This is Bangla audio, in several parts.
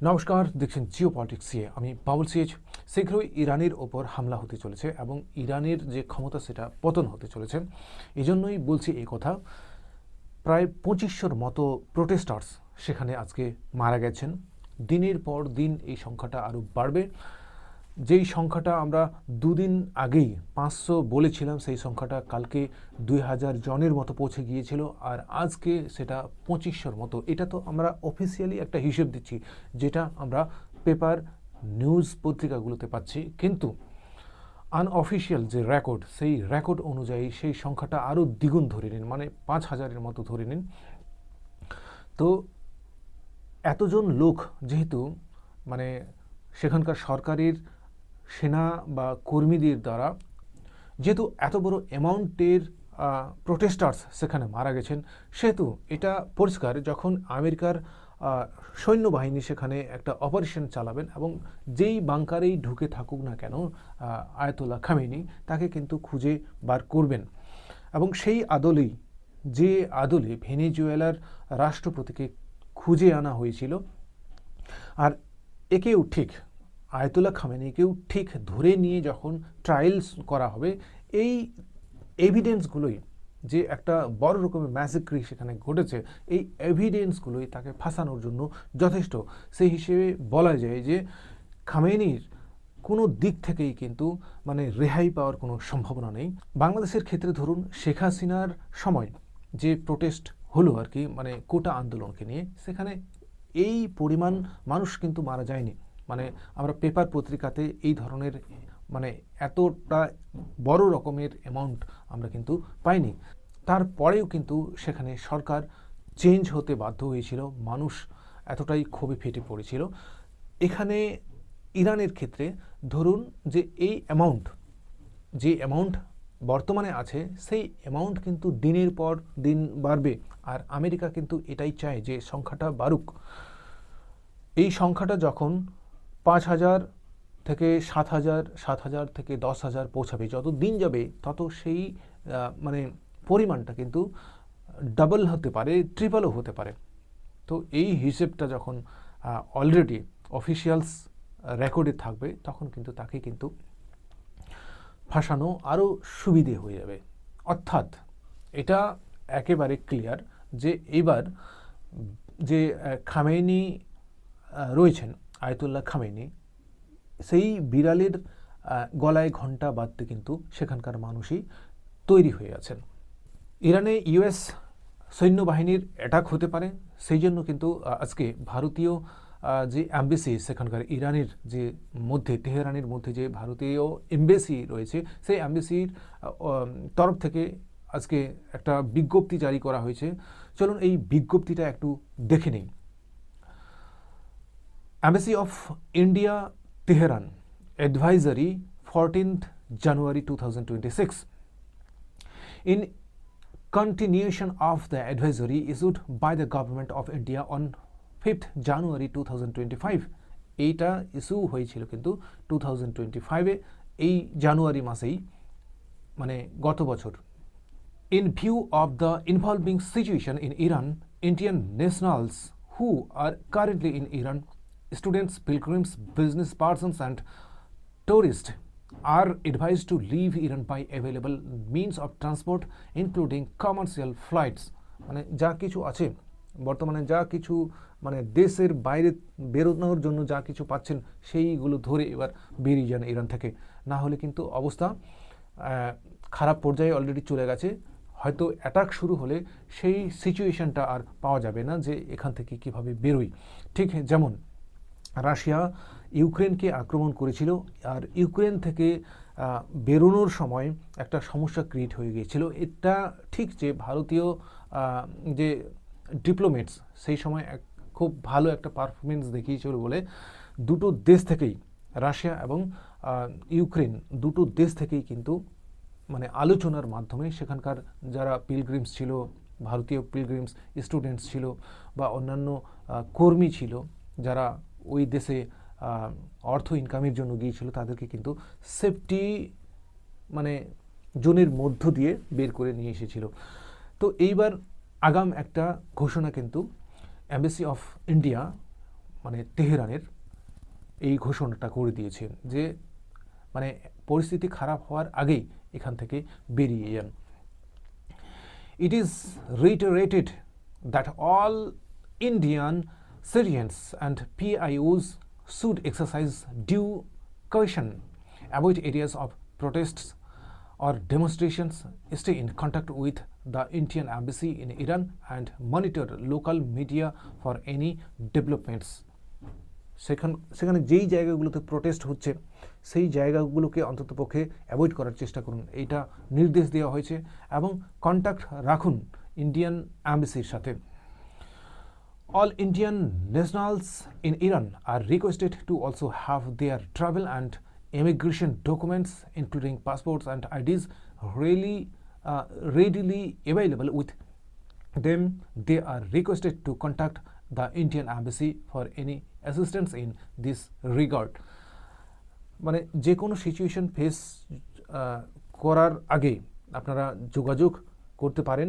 নমস্কার, দেখছেন জিও পলিটিক্স নিয়ে আমি বাবুল সিএচ। শীঘ্রই ইরানের ওপর হামলা হতে চলেছে এবং ইরানের যে ক্ষমতা সেটা পতন হতে চলেছে। এই জন্যই বলছি এই কথা। প্রায় 2500-র মতো প্রোটেস্টার্স সেখানে আজকে মারা গেছেন। দিনের পর দিন এই সংখ্যাটা আরও বাড়বে। যেই সংখ্যাটা আমরা দুদিন আগেই 500 বলেছিলাম, সেই সংখ্যাটা কালকে 2000 জনের মতো পৌঁছে গিয়েছিল, আর আজকে সেটা 2500-র মতো। এটা তো আমরা অফিসিয়ালি একটা হিসেব দিচ্ছি, যেটা আমরা পেপার নিউজ পত্রিকাগুলোতে পাচ্ছি, কিন্তু আনঅফিসিয়াল যে রেকর্ড, সেই রেকর্ড অনুযায়ী সেই সংখ্যাটা আরও দ্বিগুণ ধরে নিন, মানে 5000-এর মতো ধরে নিন। তো এতজন লোক যেহেতু মানে সেখানকার সরকারের সেনা বা কর্মীদের দ্বারা যেহেতু এত বড় অ্যামাউন্টের প্রোটেস্টার্স সেখানে মারা গেছেন, সেহেতু এটা পরিষ্কার যখন আমেরিকার সৈন্যবাহিনী সেখানে একটা অপারেশন চালাবেন এবং যেই বাংকারেই ঢুকে থাকুক না কেন আয়াতুল্লাহ খামেনি, তাকে কিন্তু খুঁজে বার করবেন। এবং সেই আদলেই, যে আদলে ভেনেজুয়েলার রাষ্ট্রপতিকে খুঁজে আনা হয়েছিল, আর একেও ঠিক আয়াতুল্লাহ খামেনিকেও ঠিক ধরে নিয়ে যখন ট্রায়ালস করা হবে, এই এভিডেন্সগুলোই, যে একটা বড় রকমের ম্যাসেক্রি সেখানে ঘটেছে, এই এভিডেন্সগুলোই তাকে ফাঁসানোর জন্য যথেষ্ট। সেই হিসেবে বলা যায় যে খামেনির কোনো দিক থেকেই কিন্তু মানে রেহাই পাওয়ার কোনো সম্ভাবনা নেই। বাংলাদেশের ক্ষেত্রে ধরুন, শেখ হাসিনার সময় যে প্রোটেস্ট হলো আর কি, মানে কোটা আন্দোলনকে নিয়ে, সেখানে এই পরিমাণ মানুষ কিন্তু মারা যায়নি। মানে আমরা পেপার পত্রিকাতে এই ধরনের মানে এতটা বড় রকমের অ্যামাউন্ট আমরা কিন্তু পাইনি। তারপরেও কিন্তু সেখানে সরকার চেঞ্জ হতে বাধ্য হয়েছিল, মানুষ এতটাই ক্ষোভে ফেটে পড়েছিল। এখানে ইরানের ক্ষেত্রে ধরুন যে এই অ্যামাউন্ট, যে অ্যামাউন্ট বর্তমানে আছে, সেই অ্যামাউন্ট কিন্তু দিনের পর দিন বাড়বে, আর আমেরিকা কিন্তু এটাই চায় যে সংখ্যাটা বাড়ুক। এই সংখ্যাটা যখন 5000 থেকে 7000, 7000 থেকে 10,000 পৌঁছাবে, যত দিন যাবে তত সেই মানে পরিমাণটা কিন্তু ডাবল হতে পারে, ট্রিপলও হতে পারে। তো এই হিসেবটা যখন অলরেডি অফিসিয়ালস রেকর্ডে থাকবে, তখন কিন্তু তাকে কিন্তু ফাঁসানো আরও সুবিধে হয়ে যাবে। অর্থাৎ এটা একেবারে ক্লিয়ার যে এবার যে খামেনি রয়েছেন, আয়াতুল্লাহ খামেনি, সেই বিড়ালের গলায় ঘণ্টা বাঁধতে কিন্তু সেখানকার মানুষই তৈরি হয়ে আছেন। ইরানে ইউএস সৈন্যবাহিনীর অ্যাটাক হতে পারে, সেই জন্য কিন্তু আজকে ভারতীয় যে অ্যাম্বাসি সেখানকার ইরানের যে মধ্যে, তেহরানের মধ্যে যে ভারতীয় এমবেসি রয়েছে, সেই অ্যাম্বাসির তরফ থেকে আজকে একটা বিজ্ঞপ্তি জারি করা হয়েছে। চলুন এই বিজ্ঞপ্তিটা একটু দেখে নিই। Embassy of India, Tehran, Advisory, 14th January 2026. In continuation of the advisory issued by the Government of India on 5th January 2025. এইটা ইস্যু হয়েছিল কিন্তু 2025-এ, এই জানুয়ারি মাসেই, মানে গত বছর। In view of the evolving situation in Iran, Indian nationals who are currently in Iran, students, pilgrims, business persons and tourists are advised to leave Iran by available means of transport including commercial flights। মানে যা কিছু আছে বর্তমানে, যা কিছু মানে দেশের বাইরে বেরোনোর জন্য যা কিছু পাচ্ছেন, সেইগুলো ধরে এবার বেরিয়ে যান ইরান থেকে, না হলে কিন্তু অবস্থা খারাপ পর্যায়ে অলরেডি চলে গেছে। হয়তো অ্যাটাক শুরু হলে সেই সিচুয়েশনটা আর পাওয়া যাবে না যে এখান থেকে কিভাবে বেরোই। ঠিক যেমন রাশিয়া ইউক্রেনকে আক্রমণ করেছিল, আর ইউক্রেন থেকে বেরোনোর সময় একটা সমস্যা ক্রিয়েট হয়ে গিয়েছিল। এটা ঠিক যে ভারতীয় যে ডিপ্লোমেটস সেই সময় খুব ভালো একটা পারফরমেন্স দেখিয়েছিল বলে দুটো দেশ থেকেই, রাশিয়া এবং ইউক্রেন, দুটো দেশ থেকেই কিন্তু মানে আলোচনার মাধ্যমে সেখানকার যারা পিলগ্রিমস ছিল, ভারতীয় পিলগ্রিমস স্টুডেন্টস ছিল বা অন্যান্য কর্মী ছিল যারা ওই দেশে অর্থ ইনকামের জন্য গিয়েছিল, তাদেরকে কিন্তু সেফটি মানে জোনের মধ্য দিয়ে বের করে নিয়ে এসেছিল। তো এইবার আগাম একটা ঘোষণা কিন্তু এম্বাসি অফ ইন্ডিয়া মানে তেহরানের এই ঘোষণাটা করে দিয়েছে যে মানে পরিস্থিতি খারাপ হওয়ার আগেই এখান থেকে বেরিয়ে যান। It is reiterated that all Indian citizens and PIOs should exercise due caution, avoid areas of protests or demonstrations, stay in contact with the Indian embassy in Iran, and monitor local media for any developments. সেখানে যেই জায়গাগুলোতে প্রোটেস্ট হচ্ছে সেই জায়গাগুলোকে অন্ততপক্ষে অ্যাভয়েড করার চেষ্টা করুন, এইটা নির্দেশ দেওয়া হয়েছে, এবং কন্ট্যাক্ট রাখুন ইন্ডিয়ান অ্যাম্বাসির সাথে। All Indian nationals in Iran are requested to also have their travel and immigration documents, including passports and IDs, readily available with them. They are requested to contact the Indian embassy for any assistance in this regard. মানে যে কোনো সিচুয়েশন ফেস করার আগে আপনারা যোগাযোগ করতে পারেন,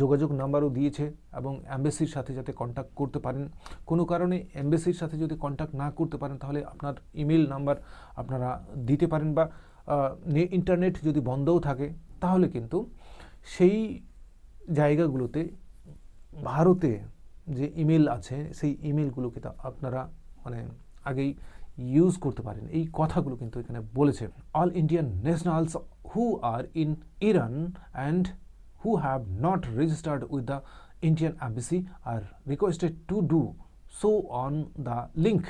যোগাযোগ নাম্বারও দিয়েছে, এবং অ্যাম্বাসির সাথে যাতে কন্ট্যাক্ট করতে পারেন। কোনো কারণে অ্যাম্বাসির সাথে যদি কন্ট্যাক্ট না করতে পারেন তাহলে আপনার ইমেল নাম্বার আপনারা দিতে পারেন, বা ইন্টারনেট যদি বন্ধও থাকে তাহলে কিন্তু সেই জায়গাগুলোতে ভারতে যে ইমেল আছে সেই ইমেলগুলোকে আপনারা মানে আগেই ইউজ করতে পারেন। এই কথাগুলো কিন্তু এখানে বলেছে। All Indian nationals who are in Iran and who have not registered with the Indian embassy are requested to do so on the link.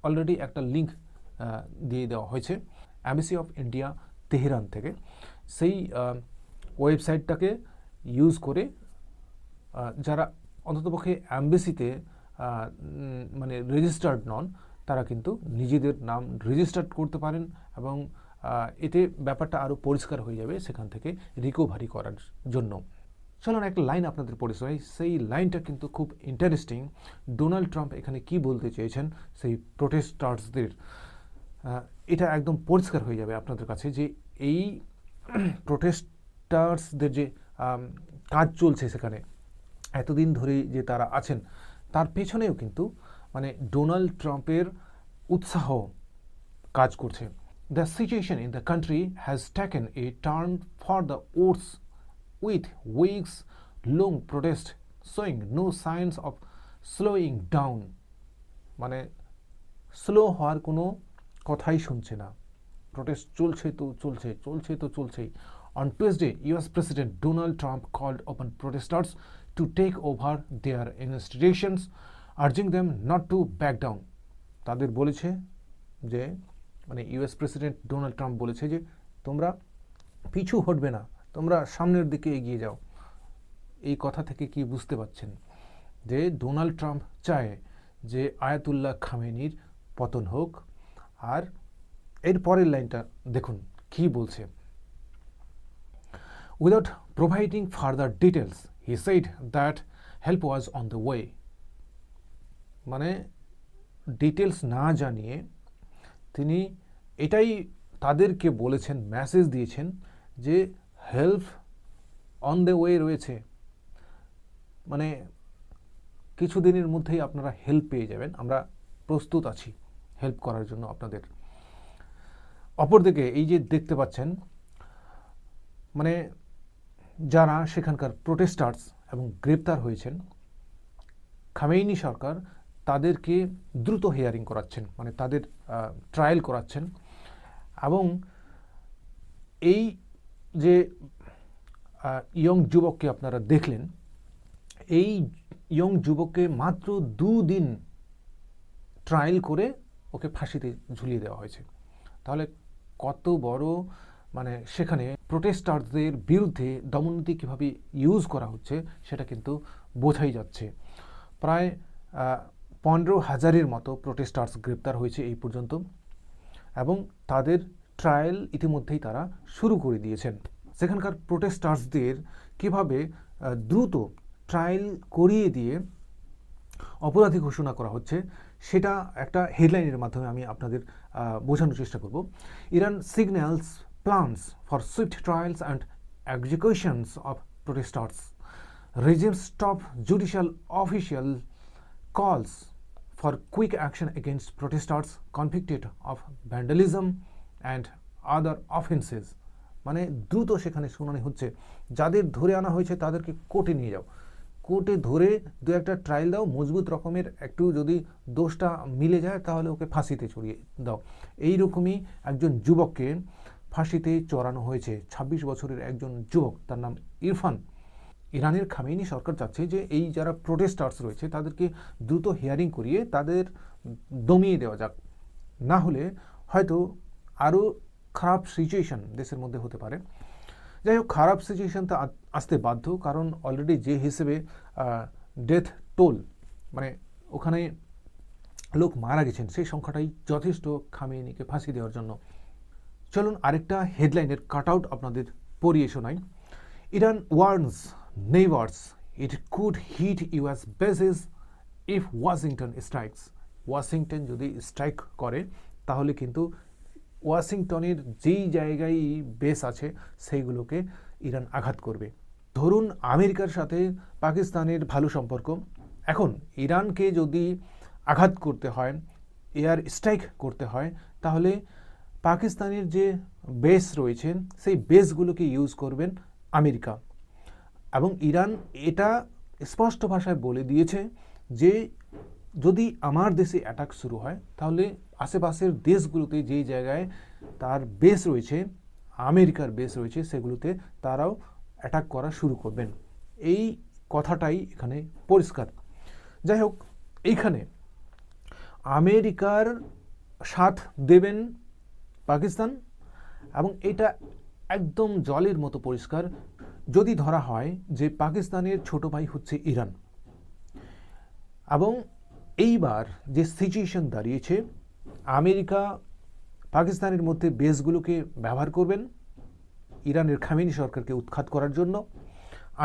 Already একটা লিঙ্ক দিয়ে দেওয়া হয়েছে অ্যাম্বাসি অফ ইন্ডিয়া তেহরান থেকে। সেই ওয়েবসাইটটাকে ইউজ করে যারা অন্ততপক্ষে অ্যাম্বাসিতে মানে রেজিস্টার্ড নন তারা কিন্তু নিজেদের নাম রেজিস্টার্ড করতে পারেন, এবং এতে ব্যাপারটা আরও পরিষ্কার হয়ে যাবে সেখান থেকে রিকভারি করার জন্য। চলুন একটা লাইন আপনাদের পড়ে শোনাই, সেই লাইনটা কিন্তু খুব ইন্টারেস্টিং। ডোনাল্ড ট্রাম্প এখানে কি বলতে চেয়েছেন সেই প্রোটেস্টার্সদের, এটা একদম পরিষ্কার হয়ে যাবে আপনাদের কাছে যে এই প্রোটেস্টার্সদের যে কাজ চলছে সেখানে এতদিন ধরে যে তারা আছেন তার পেছনেও কিন্তু মানে ডোনাল্ড ট্রাম্পের উৎসাহ কাজ করছে। The situation in the country has taken a turn for the worse, with weeks-long protest showing no signs of slowing down. মানে স্লো হওয়ার কোনো কথাই শুনছে না, প্রোটেস্ট চলছে তো চলছে, চলছে তো চলছেই। On Tuesday, US President Donald Trump called upon protesters to take over their institutions, urging them not to back down. তাদের বলেছে যে মানে ইউএস প্রেসিডেন্ট ডোনাল্ড ট্রাম্প বলেছে যে তোমরা পিছু হটবে না, তোমরা সামনের দিকে এগিয়ে যাও। এই কথা থেকে কি বুঝতে পারছেন যে ডোনাল্ড ট্রাম্প চায় যে আয়াতুল্লাহ খামেনির পতন হোক। আর এর পরের লাইনটা দেখুন কি বলছে। Without providing further details he said that help was on the way. মানে ডিটেলস না জানিয়ে তিনি এটাই তাদেরকে বলেছেন, মেসেজ দিয়েছেন যে হেল্প অন দ্য ওয়ে রয়েছে, মানে কিছুদিনের মধ্যেই আপনারা হেল্প পেয়ে যাবেন, আমরা প্রস্তুত আছি হেল্প করার জন্য আপনাদের। অপরদিকে এই যে দেখতে পাচ্ছেন মানে যারা সেখানকার প্রোটেস্টার্স এবং গ্রেপ্তার হয়েছেন, খামেইনি সরকার তাদেরকে দ্রুত হিয়ারিং করাচ্ছেন, মানে তাদের ট্রায়াল করাচ্ছেন। এবং এই যে ইয়ং যুবককে আপনারা দেখলেন, এই ইয়ং যুবককে মাত্র 2 দিন ট্রায়াল করে ওকে ফাঁসিতে ঝুলিয়ে দেওয়া হয়েছে। তাহলে কত বড় মানে সেখানে প্রোটেস্টারদের বিরুদ্ধে দমননীতি কীভাবে ইউজ করা হচ্ছে সেটা কিন্তু বোঝাই যাচ্ছে। প্রায় 15,000-এর মতো প্রোটেস্টার্স গ্রেপ্তার হয়েছে এই পর্যন্ত, এবং তাদের ট্রায়াল ইতিমধ্যেই তারা শুরু করে দিয়েছেন। সেখানকার প্রোটেস্টার্সদের কীভাবে দ্রুত ট্রায়াল করিয়ে দিয়ে অপরাধী ঘোষণা করা হচ্ছে সেটা একটা হেডলাইনের মাধ্যমে আমি আপনাদের বোঝানোর চেষ্টা করব। Iran signals plans for swift trials and executions of protesters, regime's top judicial official calls for quick action against protesters convicted of vandalism and other offenses. মানে দ্রুত সেখানে শুনানি হচ্ছে, যাদের ধরে আনা হয়েছে তাদেরকে কোর্টে নিয়ে যাও, কোর্টে ধরে দু একটা ট্রায়াল দাও, মজবুত রকমের একটু যদি দোষটা মিলে যায় তাহলে ওকে ফাঁসিতে চড়িয়ে দাও। এইরকমই একজন যুবককে ফাঁসিতে চড়ানো হয়েছে, 26 বছরের একজন যুবক, তার নাম ইরফান। ইরানের খামেনি সরকার চাচ্ছে যে এই যারা প্রোটেস্টার্স রয়েছে তাদেরকে দ্রুত হিয়ারিং করিয়ে তাদের দমিয়ে দেওয়া যাক, না হলে হয়তো আরও খারাপ সিচুয়েশন দেশের মধ্যে হতে পারে। যাই হোক, খারাপ সিচুয়েশন তো আসতে বাধ্য, কারণ অলরেডি যে হিসেবে ডেথ টোল, মানে ওখানে লোক মারা গেছেন, সেই সংখ্যাটাই যথেষ্ট খামেনিকে ফাঁসি দেওয়ার জন্য। চলুন আরেকটা হেডলাইনের কাট আউট আপনাদের পড়িয়ে শোনাই। Iran warns neighbours it could hit US bases if Washington strikes. Washington যদি স্ট্রাইক করে তাহলে কিন্তু ওয়াশিংটনের যেই জায়গায় বেস আছে সেইগুলোকে ইরান আঘাত করবে। ধরুন আমেরিকার সাথে পাকিস্তানের ভালো সম্পর্ক, এখন ইরানকে যদি আঘাত করতে হয়, এয়ার স্ট্রাইক করতে হয়, তাহলে পাকিস্তানের যে বেস রয়েছে সেই বেসগুলোকে ইউজ করবেন আমেরিকা। এবং ইরান এটা স্পষ্ট ভাষায় বলে দিয়েছে যে যদি আমার দেশে অ্যাটাক শুরু হয় তাহলে আশেপাশের দেশগুলোতে যেই জায়গায় তার বেস রয়েছে, আমেরিকার বেস রয়েছে, সেগুলোতে তারাও অ্যাটাক করা শুরু করবেন। এই কথাটাই এখানে পরিষ্কার। যাই হোক, এইখানে আমেরিকার সাথ দেবেন পাকিস্তান, এবং এটা একদম জলের মতো পরিষ্কার যদি ধরা হয় যে পাকিস্তানের ছোট ভাই হচ্ছে ইরান। এবং এইবার যে সিচুয়েশন দাঁড়িয়েছে, আমেরিকা পাকিস্তানের মধ্যে বেসগুলোকে ব্যবহার করবেন ইরানের খামেনি সরকারকে উৎখাত করার জন্য।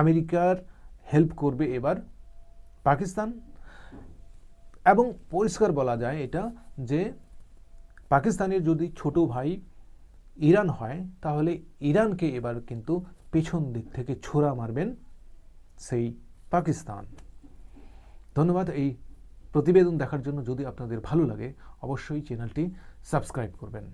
আমেরিকার হেল্প করবে এবার পাকিস্তান, এবং পরিষ্কার বলা যায় এটা যে পাকিস্তানের যদি ছোট ভাই ইরান হয় তাহলে ইরানকে এবার কিন্তু পেছন দিক থেকে ছোড়া মারবেন সেই পাকিস্তান। ধন্যবাদ এই প্রতিবেদন দেখার জন্য। যদি আপনাদের ভালো লাগে অবশ্যই চ্যানেলটি সাবস্ক্রাইব করবেন।